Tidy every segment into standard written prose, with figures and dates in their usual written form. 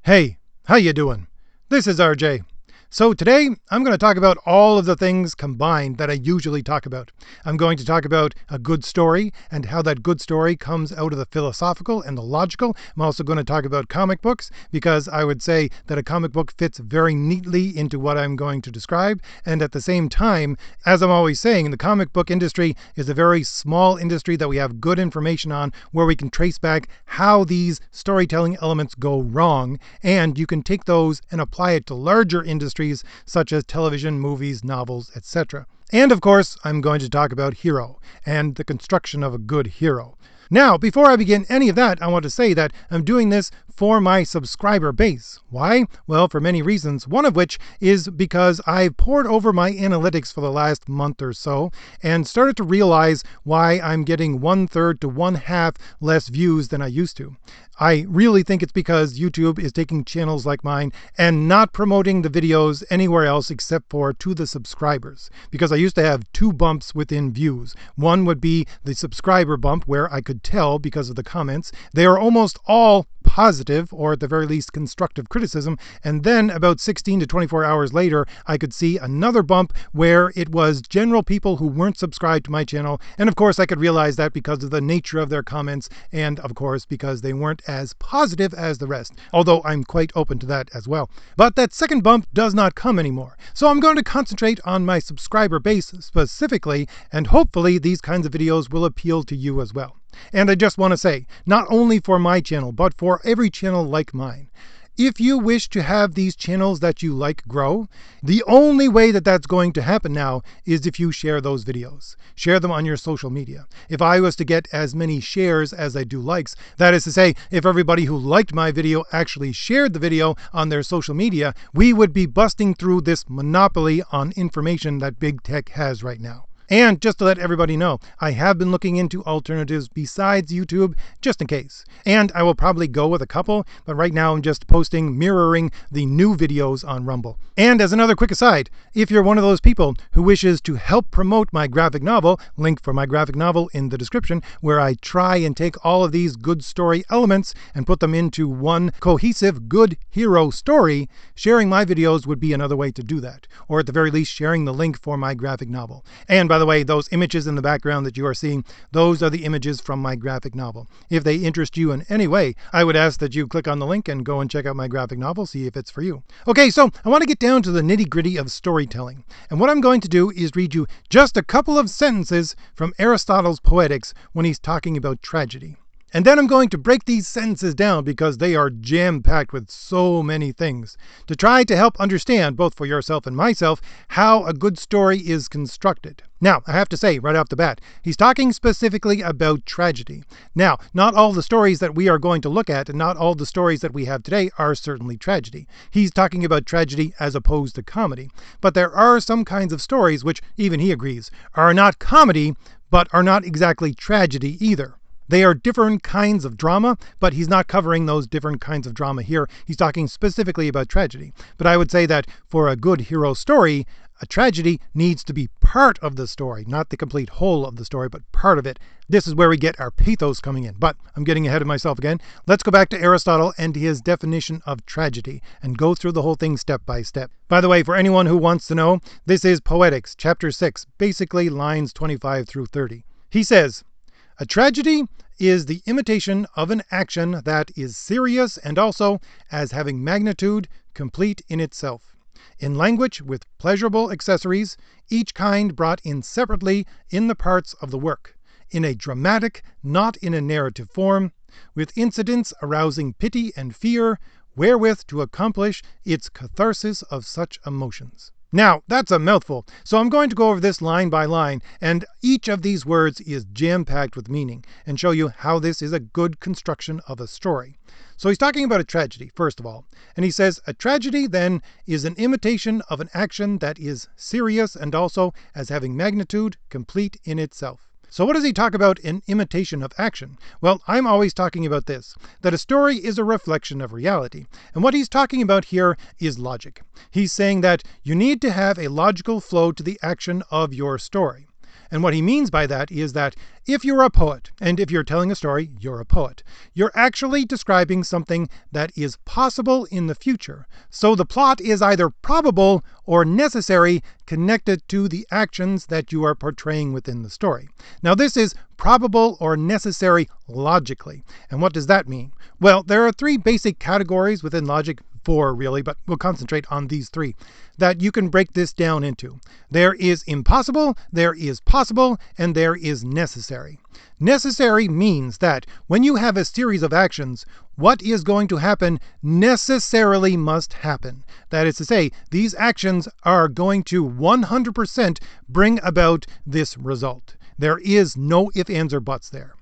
Hey, how you doing? This is RJ. So today I'm going to talk about all of the things combined that I usually talk about. I'm going to talk about a good story and how that good story comes out of the philosophical and the logical. I'm also going to talk about comic books because I would say that a comic book fits very neatly into what I'm going to describe. And at the same time, as I'm always saying, the comic book industry is a very small industry that we have good information on, where we can trace back how these storytelling elements go wrong. And you can take those and apply it to larger industries such as television, movies, novels, etc. And of course, I'm going to talk about hero and the construction of a good hero. Now, before I begin any of that, I want to say that I'm doing this for my subscriber base. Why? Well, for many reasons, one of which is because I've pored over my analytics for the last month or so and started to realize why I'm getting 1/3 to 1/2 less views than I used to. I really think it's because YouTube is taking channels like mine and not promoting the videos anywhere else except for to the subscribers. Because I used to have two bumps within views. One would be the subscriber bump, where I could tell because of the comments. They are almost all positive, or at the very least constructive criticism. And then about 16 to 24 hours later, I could see another bump where it was general people who weren't subscribed to my channel. And of course I could realize that because of the nature of their comments, and of course because they weren't as positive as the rest, although I'm quite open to that as well. But that second bump does not come anymore. So I'm going to concentrate on my subscriber base specifically, and hopefully these kinds of videos will appeal to you as well. And I just want to say, not only for my channel, but for every channel like mine, if you wish to have these channels that you like grow, the only way that that's going to happen now is if you share those videos. Share them on your social media. If I was to get as many shares as I do likes, that is to say, if everybody who liked my video actually shared the video on their social media, we would be busting through this monopoly on information that big tech has right now. And just to let everybody know, I have been looking into alternatives besides YouTube, just in case. And I will probably go with a couple, but right now I'm just mirroring the new videos on Rumble. And as another quick aside, if you're one of those people who wishes to help promote my graphic novel, link for my graphic novel in the description, where I try and take all of these good story elements and put them into one cohesive good hero story, sharing my videos would be another way to do that. Or at the very least, sharing the link for my graphic novel. And by the way, those images in the background that you are seeing, those are the images from my graphic novel. If they interest you in any way, I would ask that you click on the link and go and check out my graphic novel, see if it's for you. Okay, so I want to get down to the nitty-gritty of storytelling. And what I'm going to do is read you just a couple of sentences from Aristotle's Poetics when he's talking about tragedy. And then I'm going to break these sentences down because they are jam-packed with so many things, to try to help understand, both for yourself and myself, how a good story is constructed. Now, I have to say right off the bat, he's talking specifically about tragedy. Now, not all the stories that we are going to look at, and not all the stories that we have today, are certainly tragedy. He's talking about tragedy as opposed to comedy. But there are some kinds of stories which, even he agrees, are not comedy, but are not exactly tragedy either. They are different kinds of drama, but he's not covering those different kinds of drama here. He's talking specifically about tragedy. But I would say that for a good hero story, a tragedy needs to be part of the story, not the complete whole of the story, but part of it. This is where we get our pathos coming in. But I'm getting ahead of myself again. Let's go back to Aristotle and his definition of tragedy and go through the whole thing step by step. By the way, for anyone who wants to know, this is Poetics, chapter 6, basically lines 25 through 30. He says, "A tragedy is the imitation of an action that is serious and also, as having magnitude, complete in itself. In language with pleasurable accessories, each kind brought in separately in the parts of the work. In a dramatic, not in a narrative form, with incidents arousing pity and fear, wherewith to accomplish its catharsis of such emotions." Now, that's a mouthful, so I'm going to go over this line by line, and each of these words is jam-packed with meaning, and show you how this is a good construction of a story. So he's talking about a tragedy, first of all, and he says, "A tragedy, then, is an imitation of an action that is serious and also, as having magnitude, complete in itself." So what does he talk about in imitation of action? Well, I'm always talking about this, that a story is a reflection of reality. And what he's talking about here is logic. He's saying that you need to have a logical flow to the action of your story. And what he means by that is that if you're a poet, and if you're telling a story, you're a poet, you're actually describing something that is possible in the future. So the plot is either probable or necessary, connected to the actions that you are portraying within the story. Now, this is probable or necessary logically. And what does that mean? Well, there are three basic categories within logic, four really, but we'll concentrate on these three, that you can break this down into. There is impossible, there is possible, and there is necessary. Necessary means that when you have a series of actions, what is going to happen necessarily must happen. That is to say, these actions are going to 100% bring about this result. There is no ifs, ands, or buts there.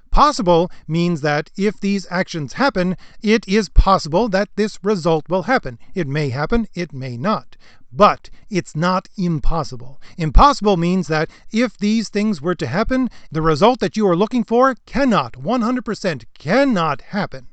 Possible means that if these actions happen, it is possible that this result will happen. It may happen, it may not. But it's not impossible. Impossible means that if these things were to happen, the result that you are looking for cannot, 100% cannot happen.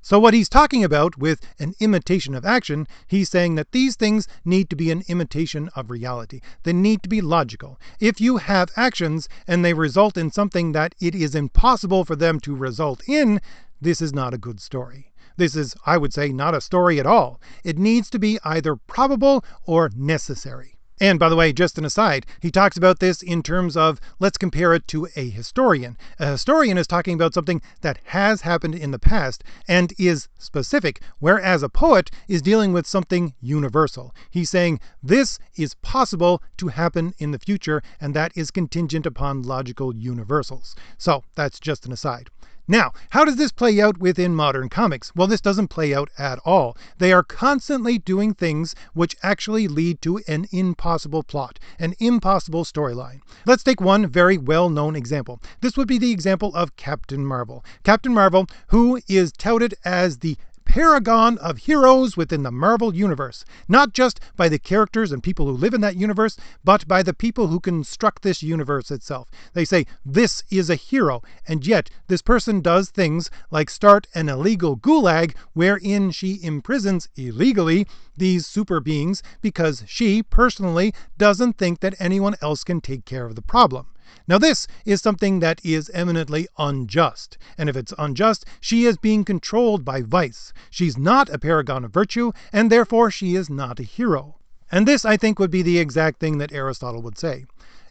So what he's talking about with an imitation of action, he's saying that these things need to be an imitation of reality. They need to be logical. If you have actions and they result in something that it is impossible for them to result in, this is not a good story. This is, I would say, not a story at all. It needs to be either probable or necessary. And by the way, just an aside, he talks about this in terms of, let's compare it to a historian. A historian is talking about something that has happened in the past and is specific, whereas a poet is dealing with something universal. He's saying this is possible to happen in the future, and that is contingent upon logical universals. So that's just an aside. Now, how does this play out within modern comics? Well, this doesn't play out at all. They are constantly doing things which actually lead to an impossible plot, an impossible storyline. Let's take one very well-known example. This would be the example of Captain Marvel. Captain Marvel, who is touted as the paragon of heroes within the Marvel universe, not just by the characters and people who live in that universe, but by the people who construct this universe itself. They say, this is a hero, and yet this person does things like start an illegal gulag wherein she imprisons illegally these super beings because she personally doesn't think that anyone else can take care of the problem. Now this is something that is eminently unjust, and if it's unjust, she is being controlled by vice. She's not a paragon of virtue, and therefore she is not a hero. And this, I think, would be the exact thing that Aristotle would say.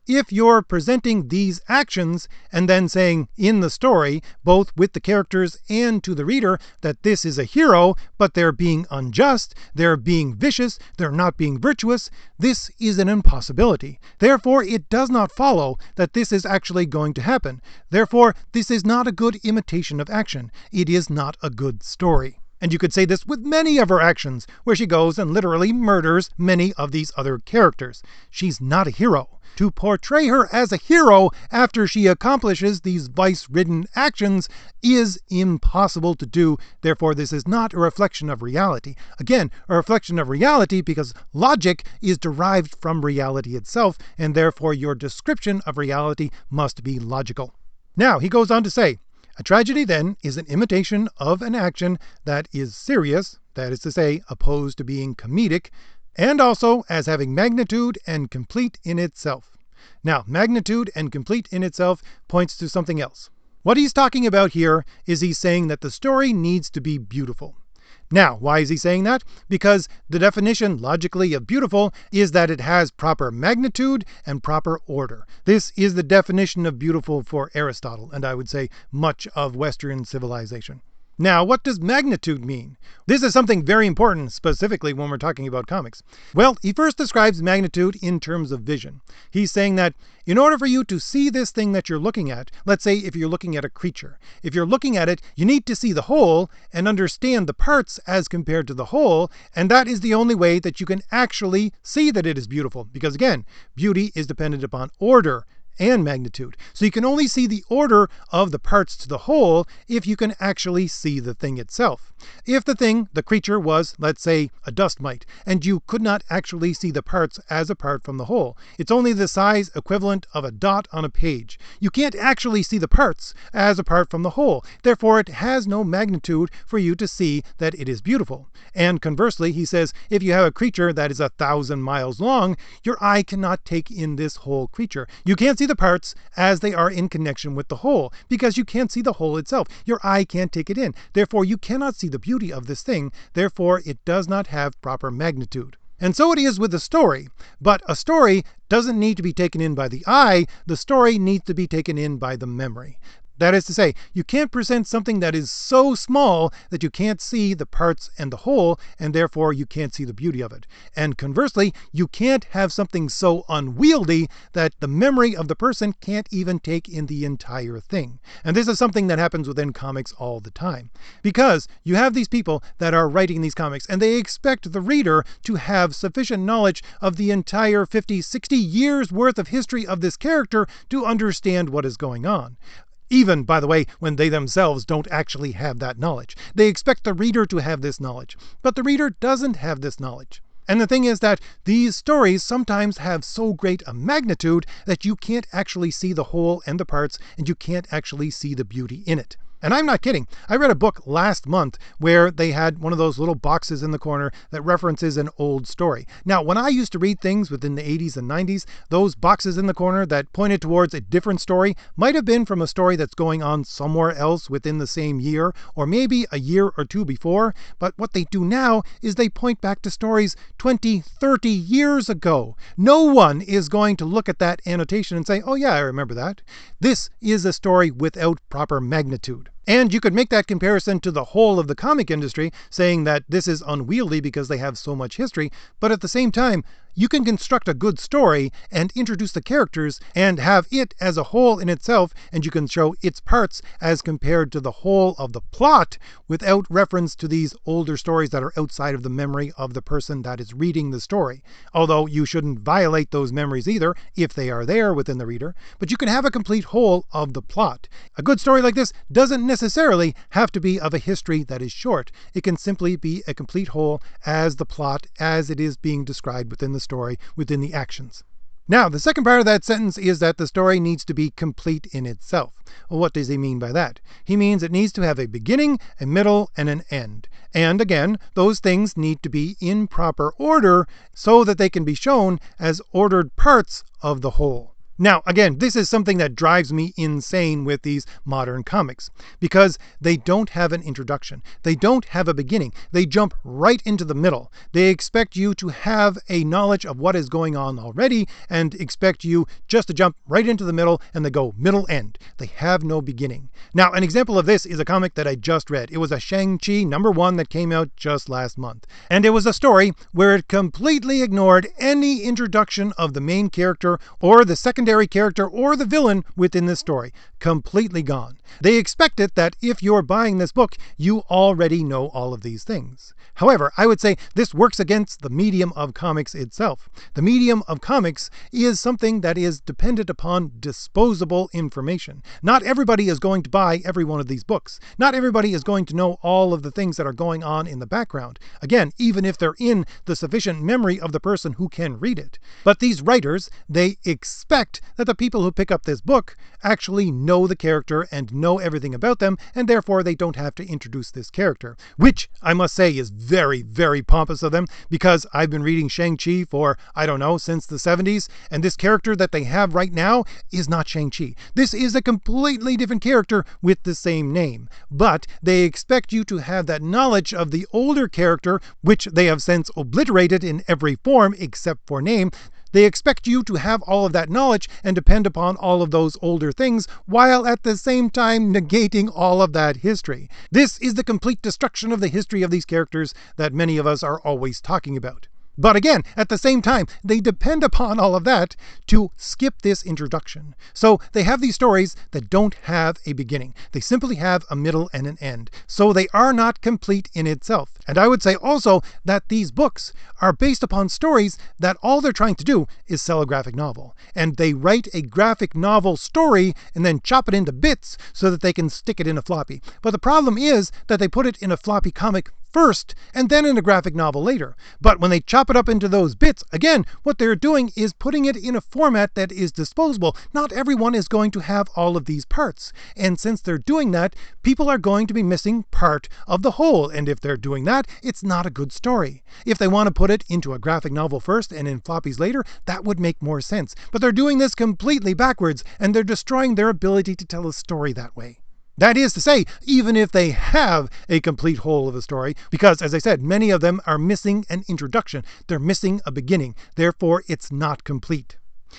If you're presenting these actions and then saying in the story, both with the characters and to the reader, that this is a hero, but they're being unjust, they're being vicious, they're not being virtuous, this is an impossibility. Therefore, it does not follow that this is actually going to happen. Therefore, this is not a good imitation of action. It is not a good story. And you could say this with many of her actions, where she goes and literally murders many of these other characters. She's not a hero. To portray her as a hero after she accomplishes these vice-ridden actions is impossible to do. Therefore, this is not a reflection of reality. Again, a reflection of reality because logic is derived from reality itself, and therefore your description of reality must be logical. Now, he goes on to say, a tragedy, then, is an imitation of an action that is serious, that is to say, opposed to being comedic, and also as having magnitude and complete in itself. Now, magnitude and complete in itself points to something else. What he's talking about here is he's saying that the story needs to be beautiful. Now, why is he saying that? Because the definition logically of beautiful is that it has proper magnitude and proper order. This is the definition of beautiful for Aristotle, and I would say much of Western civilization. Now, what does magnitude mean? This is something very important, specifically when we're talking about comics. Well, he first describes magnitude in terms of vision. He's saying that in order for you to see this thing that you're looking at, let's say if you're looking at a creature, if you're looking at it, you need to see the whole and understand the parts as compared to the whole, and that is the only way that you can actually see that it is beautiful. Because again, beauty is dependent upon order and magnitude. So you can only see the order of the parts to the whole if you can actually see the thing itself. If the thing, the creature, was, let's say, a dust mite, and you could not actually see the parts as apart from the whole, it's only the size equivalent of a dot on a page. You can't actually see the parts as apart from the whole. Therefore, it has no magnitude for you to see that it is beautiful. And conversely, he says, if you have a creature that is 1,000 miles long, your eye cannot take in this whole creature. You can't see see the parts as they are in connection with the whole, because you can't see the whole itself. Your eye can't take it in. Therefore, you cannot see the beauty of this thing. Therefore, it does not have proper magnitude. And so it is with a story. But a story doesn't need to be taken in by the eye. The story needs to be taken in by the memory. That is to say, you can't present something that is so small that you can't see the parts and the whole, and therefore you can't see the beauty of it. And conversely, you can't have something so unwieldy that the memory of the person can't even take in the entire thing. And this is something that happens within comics all the time. Because you have these people that are writing these comics, and they expect the reader to have sufficient knowledge of the entire 50, 60 years worth of history of this character to understand what is going on. Even, by the way, when they themselves don't actually have that knowledge. They expect the reader to have this knowledge, but the reader doesn't have this knowledge. And the thing is that these stories sometimes have so great a magnitude that you can't actually see the whole and the parts, and you can't actually see the beauty in it. And I'm not kidding. I read a book last month where they had one of those little boxes in the corner that references an old story. Now, when I used to read things within the 80s and 90s, those boxes in the corner that pointed towards a different story might have been from a story that's going on somewhere else within the same year, or maybe a year or two before. But what they do now is they point back to stories 20, 30 years ago. No one is going to look at that annotation and say, oh yeah, I remember that. This is a story without proper magnitude. And you could make that comparison to the whole of the comic industry, saying that this is unwieldy because they have so much history, but at the same time, you can construct a good story and introduce the characters and have it as a whole in itself, and you can show its parts as compared to the whole of the plot without reference to these older stories that are outside of the memory of the person that is reading the story. Although you shouldn't violate those memories either, if they are there within the reader, but you can have a complete whole of the plot. A good story like this doesn't necessarily have to be of a history that is short. It can simply be a complete whole as the plot as it is being described within the story, within the actions. Now, the second part of that sentence is that the story needs to be complete in itself. Well, what does he mean by that? He means it needs to have a beginning, a middle, and an end. And again, those things need to be in proper order so that they can be shown as ordered parts of the whole. Now, again, this is something that drives me insane with these modern comics, because they don't have an introduction. They don't have a beginning. They jump right into the middle. They expect you to have a knowledge of what is going on already and expect you just to jump right into the middle, and they go middle end. They have no beginning. Now, an example of this is a comic that I just read. It was a Shang-Chi #1 that came out just last month. And it was a story where it completely ignored any introduction of the main character or the secondary character or the villain within this story. Completely gone. They expected that if you're buying this book, you already know all of these things. However, I would say this works against the medium of comics itself. The medium of comics is something that is dependent upon disposable information. Not everybody is going to buy every one of these books. Not everybody is going to know all of the things that are going on in the background. Again, even if they're in the sufficient memory of the person who can read it. But these writers, they expect that the people who pick up this book actually know the character and know everything about them, and therefore they don't have to introduce this character. Which, I must say, is very, very pompous of them, because I've been reading Shang-Chi for, I don't know, since the 70s, and this character that they have right now is not Shang-Chi. This is a completely different character with the same name. But they expect you to have that knowledge of the older character, which they have since obliterated in every form except for name. They expect you to have all of that knowledge and depend upon all of those older things, while at the same time negating all of that history. This is the complete destruction of the history of these characters that many of us are always talking about. But again, at the same time, they depend upon all of that to skip this introduction. So they have these stories that don't have a beginning. They simply have a middle and an end. So they are not complete in itself. And I would say also that these books are based upon stories that all they're trying to do is sell a graphic novel. And they write a graphic novel story and then chop it into bits so that they can stick it in a floppy. But the problem is that they put it in a floppy comic first and then in a graphic novel later. But when they chop it up into those bits, again, what they're doing is putting it in a format that is disposable. Not everyone is going to have all of these parts. And since they're doing that, people are going to be missing part of the whole. And if they're doing that, it's not a good story. If they want to put it into a graphic novel first and in floppies later, that would make more sense. But they're doing this completely backwards, and they're destroying their ability to tell a story that way. That is to say, even if they have a complete whole of a story, because, as I said, many of them are missing an introduction. They're missing a beginning. Therefore, it's not complete.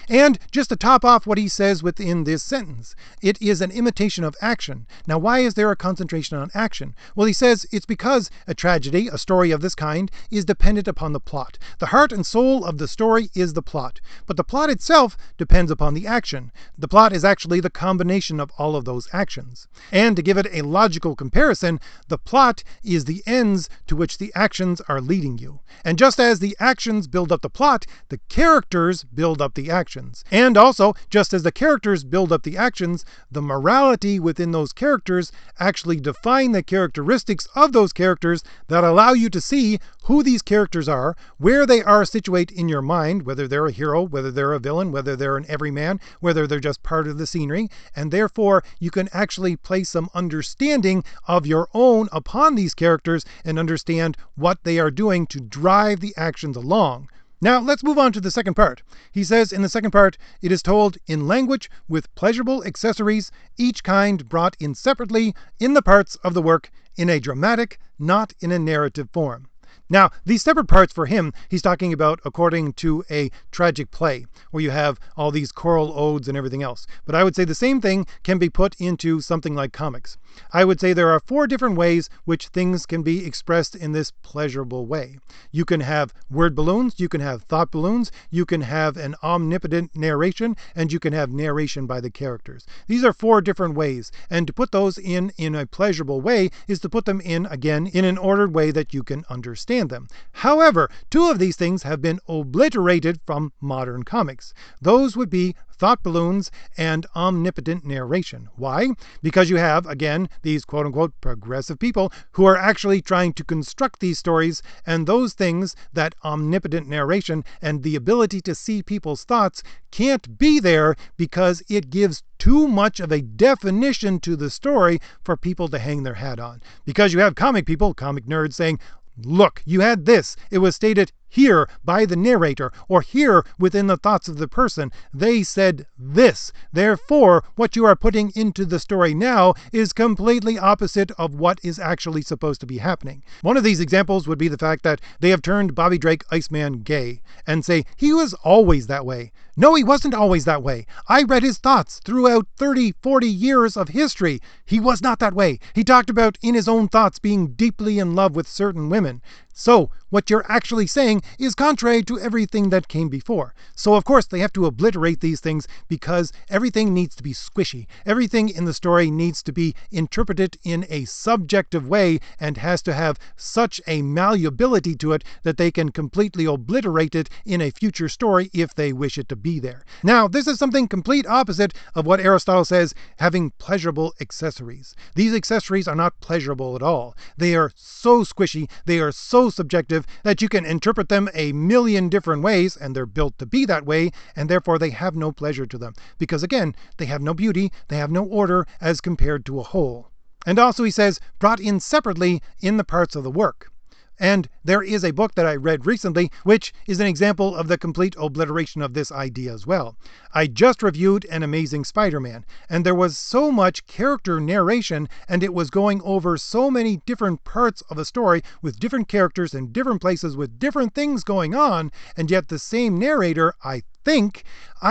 And just to top off what he says within this sentence, it is an imitation of action. Now, why is there a concentration on action? Well, he says it's because a tragedy, a story of this kind, is dependent upon the plot. The heart and soul of the story is the plot, but the plot itself depends upon the action. The plot is actually the combination of all of those actions. And to give it a logical comparison, the plot is the ends to which the actions are leading you. And just as the actions build up the plot, the characters build up the actions. And also, just as the characters build up the actions, the morality within those characters actually define the characteristics of those characters that allow you to see who these characters are, where they are situated in your mind, whether they're a hero, whether they're a villain, whether they're an everyman, whether they're just part of the scenery, and therefore you can actually place some understanding of your own upon these characters and understand what they are doing to drive the actions along. Now, let's move on to the second part. He says in the second part, it is told in language with pleasurable accessories, each kind brought in separately in the parts of the work in a dramatic, not in a narrative form. Now, these separate parts for him, he's talking about according to a tragic play, where you have all these choral odes and everything else. But I would say the same thing can be put into something like comics. I would say there are 4 different ways which things can be expressed in this pleasurable way. You can have word balloons, you can have thought balloons, you can have an omnipotent narration, and you can have narration by the characters. These are 4 different ways, and to put those in a pleasurable way is to put them in, again, in an ordered way that you can understand them. However, 2 of these things have been obliterated from modern comics. Those would be thought balloons and omnipotent narration. Why? Because you have, again, these quote-unquote progressive people who are actually trying to construct these stories, and those things, that omnipotent narration and the ability to see people's thoughts, can't be there because it gives too much of a definition to the story for people to hang their hat on. Because you have comic people, comic nerds, saying, look, you had this. It was stated here by the narrator, or here within the thoughts of the person. They said this. Therefore, what you are putting into the story now is completely opposite of what is actually supposed to be happening. One of these examples would be the fact that they have turned Bobby Drake Iceman gay and say he was always that way. No, he wasn't always that way. I read his thoughts throughout 30, 40 years of history. He was not that way. He talked about in his own thoughts being deeply in love with certain women. So, what you're actually saying is contrary to everything that came before. So, of course, they have to obliterate these things because everything needs to be squishy. Everything in the story needs to be interpreted in a subjective way and has to have such a malleability to it that they can completely obliterate it in a future story if they wish it to be there. Now, this is something complete opposite of what Aristotle says, having pleasurable accessories. These accessories are not pleasurable at all. They are so squishy, they are so subjective that you can interpret them a million different ways, and they're built to be that way, and therefore they have no pleasure to them. Because again, they have no beauty, they have no order as compared to a whole. And also he says, brought in separately in the parts of the work. And there is a book that I read recently, which is an example of the complete obliteration of this idea as well. I just reviewed An Amazing Spider-Man, and there was so much character narration, and it was going over so many different parts of a story with different characters in different places with different things going on, and yet the same narrator, I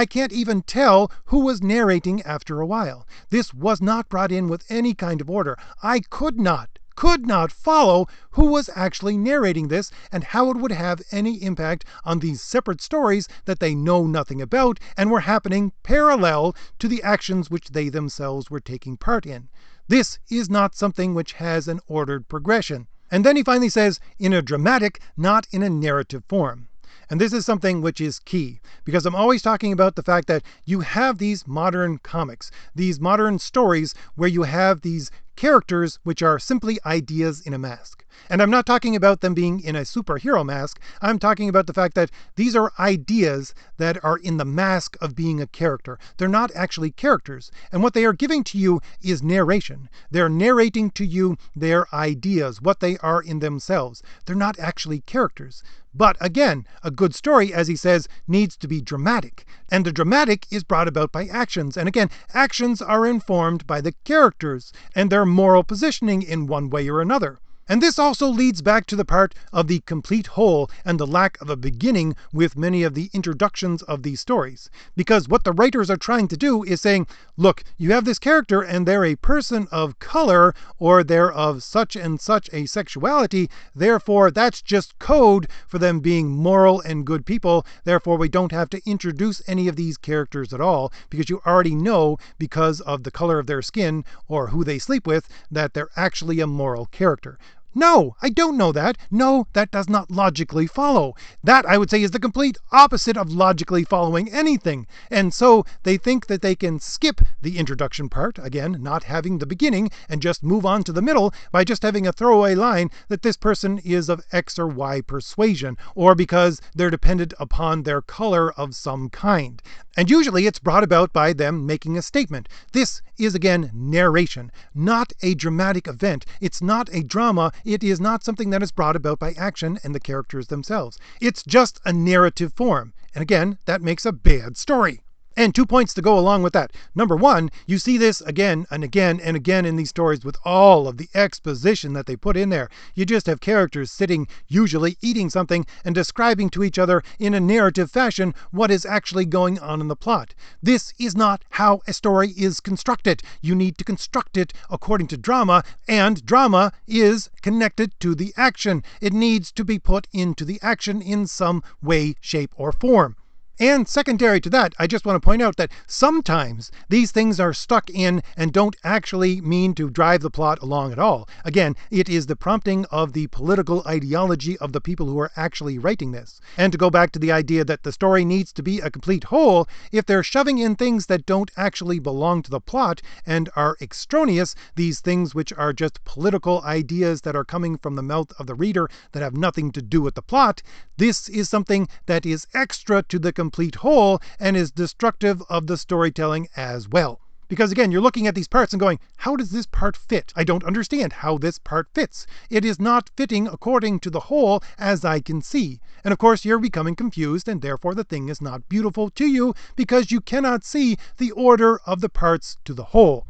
can't even tell who was narrating after a while. This was not brought in with any kind of order. I could not follow who was actually narrating this and how it would have any impact on these separate stories that they know nothing about and were happening parallel to the actions which they themselves were taking part in. This is not something which has an ordered progression. And then he finally says, in a dramatic, not in a narrative form. And this is something which is key, because I'm always talking about the fact that you have these modern comics, these modern stories where you have these characters which are simply ideas in a mask. And I'm not talking about them being in a superhero mask. I'm talking about the fact that these are ideas that are in the mask of being a character. They're not actually characters. And what they are giving to you is narration. They're narrating to you their ideas, what they are in themselves. They're not actually characters. But again, a good story, as he says, needs to be dramatic. And the dramatic is brought about by actions. And again, actions are informed by the characters and their moral positioning in one way or another. And this also leads back to the part of the complete whole and the lack of a beginning with many of the introductions of these stories. Because what the writers are trying to do is saying, look, you have this character and they're a person of color, or they're of such and such a sexuality, therefore that's just code for them being moral and good people, therefore we don't have to introduce any of these characters at all, because you already know, because of the color of their skin or who they sleep with, that they're actually a moral character. No, I don't know that. No, that does not logically follow. That, I would say, is the complete opposite of logically following anything. And so they think that they can skip the introduction part, again, not having the beginning, and just move on to the middle by just having a throwaway line that this person is of X or Y persuasion, or because they're dependent upon their color of some kind. And usually it's brought about by them making a statement. This is, again, narration, not a dramatic event. It's not a drama. It is not something that is brought about by action and the characters themselves. It's just a narrative form. And again, that makes a bad story. And 2 points to go along with that. Number one, you see this again and again and again in these stories with all of the exposition that they put in there. You just have characters sitting, usually eating something, and describing to each other in a narrative fashion what is actually going on in the plot. This is not how a story is constructed. You need to construct it according to drama, and drama is connected to the action. It needs to be put into the action in some way, shape, or form. And secondary to that, I just want to point out that sometimes these things are stuck in and don't actually mean to drive the plot along at all. Again, it is the prompting of the political ideology of the people who are actually writing this. And to go back to the idea that the story needs to be a complete whole, if they're shoving in things that don't actually belong to the plot and are extraneous, these things which are just political ideas that are coming from the mouth of the reader that have nothing to do with the plot, this is something that is extra to the complete whole and is destructive of the storytelling as well. Because again, you're looking at these parts and going, how does this part fit? I don't understand how this part fits. It is not fitting according to the whole as I can see. And of course, you're becoming confused, and therefore the thing is not beautiful to you because you cannot see the order of the parts to the whole.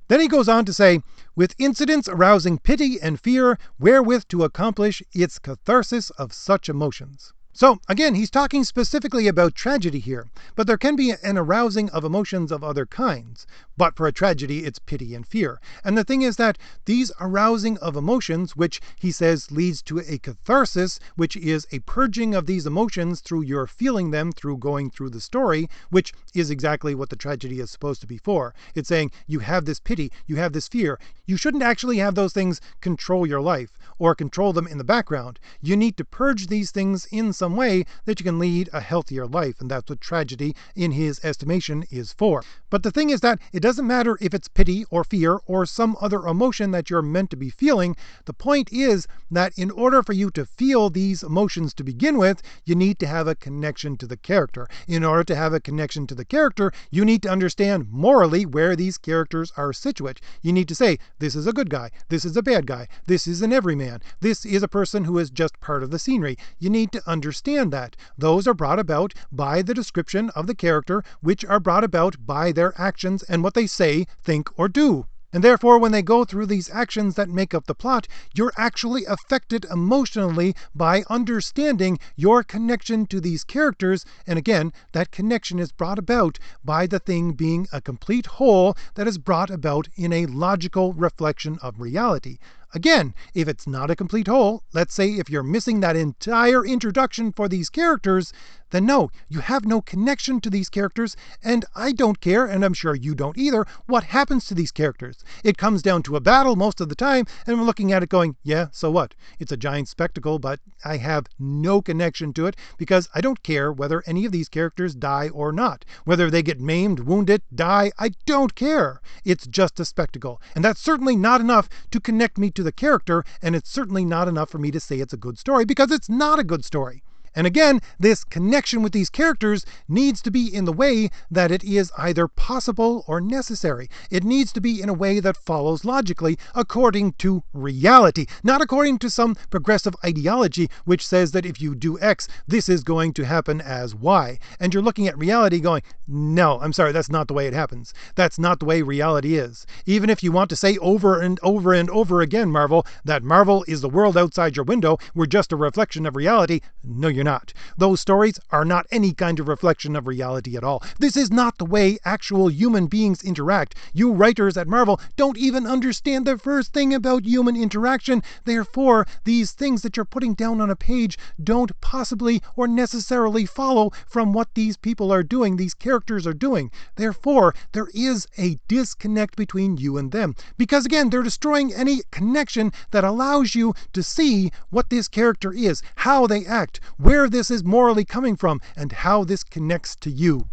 Then he goes on to say, with incidents arousing pity and fear wherewith to accomplish its catharsis of such emotions. So again, he's talking specifically about tragedy here, but there can be an arousing of emotions of other kinds. But for a tragedy, it's pity and fear. And the thing is that these arousing of emotions, which he says leads to a catharsis, which is a purging of these emotions through your feeling them through going through the story, which is exactly what the tragedy is supposed to be for. It's saying you have this pity, you have this fear. You shouldn't actually have those things control your life or control them in the background. You need to purge these things in some way that you can lead a healthier life, and that's what tragedy, in his estimation, is for. But the thing is that it doesn't matter if it's pity or fear or some other emotion that you're meant to be feeling. The point is that in order for you to feel these emotions to begin with, you need to have a connection to the character. In order to have a connection to the character, you need to understand morally where these characters are situate. You need to say, this is a good guy, this is a bad guy, this is an everyman, this is a person who is just part of the scenery. You need to understand that. Those are brought about by the description of the character, which are brought about by their actions and what they say, think, or do. And therefore, when they go through these actions that make up the plot, you're actually affected emotionally by understanding your connection to these characters. And again, that connection is brought about by the thing being a complete whole that is brought about in a logical reflection of reality. Again, if it's not a complete whole, let's say if you're missing that entire introduction for these characters, then no, you have no connection to these characters, and I don't care, and I'm sure you don't either, what happens to these characters. It comes down to a battle most of the time, and I'm looking at it going, yeah, so what? It's a giant spectacle, but I have no connection to it because I don't care whether any of these characters die or not. Whether they get maimed, wounded, die, I don't care. It's just a spectacle. And that's certainly not enough to connect me to the character, and it's certainly not enough for me to say it's a good story, because it's not a good story. And again, this connection with these characters needs to be in the way that it is either possible or necessary. It needs to be in a way that follows logically according to reality, not according to some progressive ideology which says that if you do X, this is going to happen as Y. And you're looking at reality going, no, I'm sorry, that's not the way it happens. That's not the way reality is. Even if you want to say over and over and over again, Marvel, that Marvel is the world outside your window, we're just a reflection of reality. No, you're not. Those stories are not any kind of reflection of reality at all. This is not the way actual human beings interact. You writers at Marvel don't even understand the first thing about human interaction. Therefore, these things that you're putting down on a page don't possibly or necessarily follow from what these people are doing, these characters are doing. Therefore, there is a disconnect between you and them. Because again, they're destroying any connection that allows you to see what this character is, how they act, where this is morally coming from, and how this connects to you.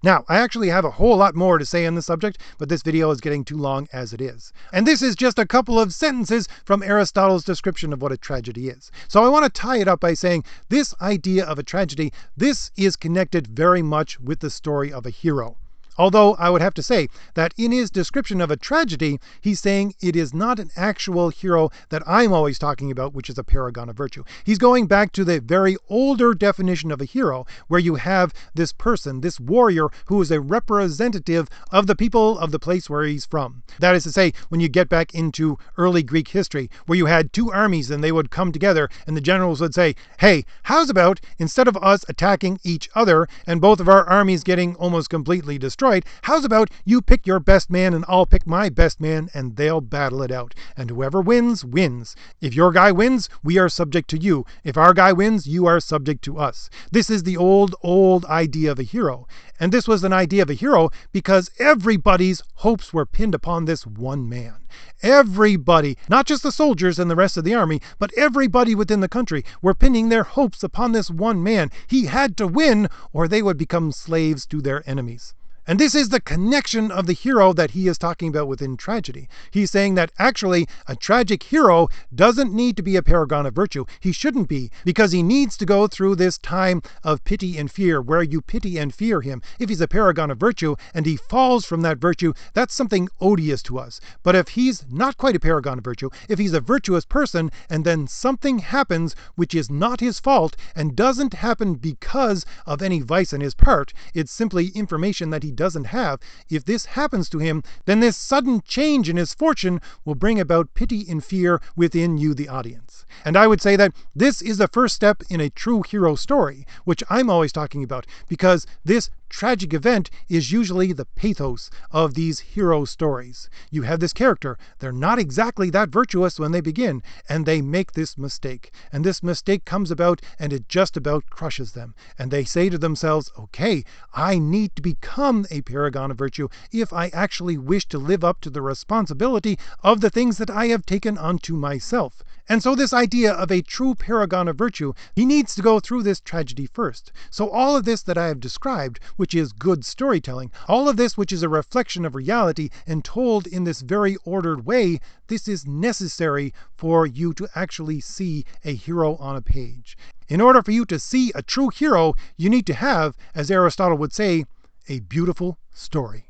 Now, I actually have a whole lot more to say on the subject, but this video is getting too long as it is. And this is just a couple of sentences from Aristotle's description of what a tragedy is. So I want to tie it up by saying this idea of a tragedy, this is connected very much with the story of a hero. Although I would have to say that in his description of a tragedy, he's saying it is not an actual hero that I'm always talking about, which is a paragon of virtue. He's going back to the very older definition of a hero, where you have this person, this warrior, who is a representative of the people of the place where he's from. That is to say, when you get back into early Greek history, where you had two armies and they would come together and the generals would say, hey, how's about instead of us attacking each other and both of our armies getting almost completely destroyed, how's about you pick your best man and I'll pick my best man and they'll battle it out. And whoever wins, wins. If your guy wins, we are subject to you. If our guy wins, you are subject to us. This is the old idea of a hero. And this was an idea of a hero because everybody's hopes were pinned upon this one man. Everybody, not just the soldiers and the rest of the army, but everybody within the country were pinning their hopes upon this one man. He had to win or they would become slaves to their enemies. And this is the connection of the hero that he is talking about within tragedy. He's saying that actually a tragic hero doesn't need to be a paragon of virtue. He shouldn't be, because he needs to go through this time of pity and fear, where you pity and fear him. If he's a paragon of virtue and he falls from that virtue, that's something odious to us. But if he's not quite a paragon of virtue, if he's a virtuous person and then something happens which is not his fault and doesn't happen because of any vice on his part, it's simply information that he doesn't have. If this happens to him, then this sudden change in his fortune will bring about pity and fear within you, the audience. And I would say that this is the first step in a true hero story, which I'm always talking about, because this tragic event is usually the pathos of these hero stories. You have this character, they're not exactly that virtuous when they begin, and they make this mistake. And this mistake comes about and it just about crushes them. And they say to themselves, okay, I need to become a paragon of virtue if I actually wish to live up to the responsibility of the things that I have taken onto myself. And so this idea of a true paragon of virtue, he needs to go through this tragedy first. So all of this that I have described, which is good storytelling, all of this which is a reflection of reality and told in this very ordered way, this is necessary for you to actually see a hero on a page. In order for you to see a true hero, you need to have, as Aristotle would say, a beautiful story.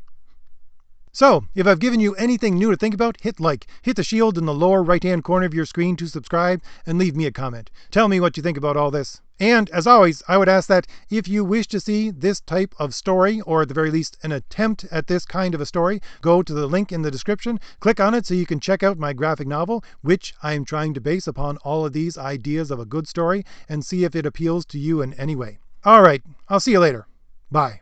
So, if I've given you anything new to think about, hit like, hit the shield in the lower right-hand corner of your screen to subscribe, and leave me a comment. Tell me what you think about all this. And, as always, I would ask that if you wish to see this type of story, or at the very least an attempt at this kind of a story, go to the link in the description, click on it so you can check out my graphic novel, which I am trying to base upon all of these ideas of a good story, and see if it appeals to you in any way. Alright, I'll see you later. Bye.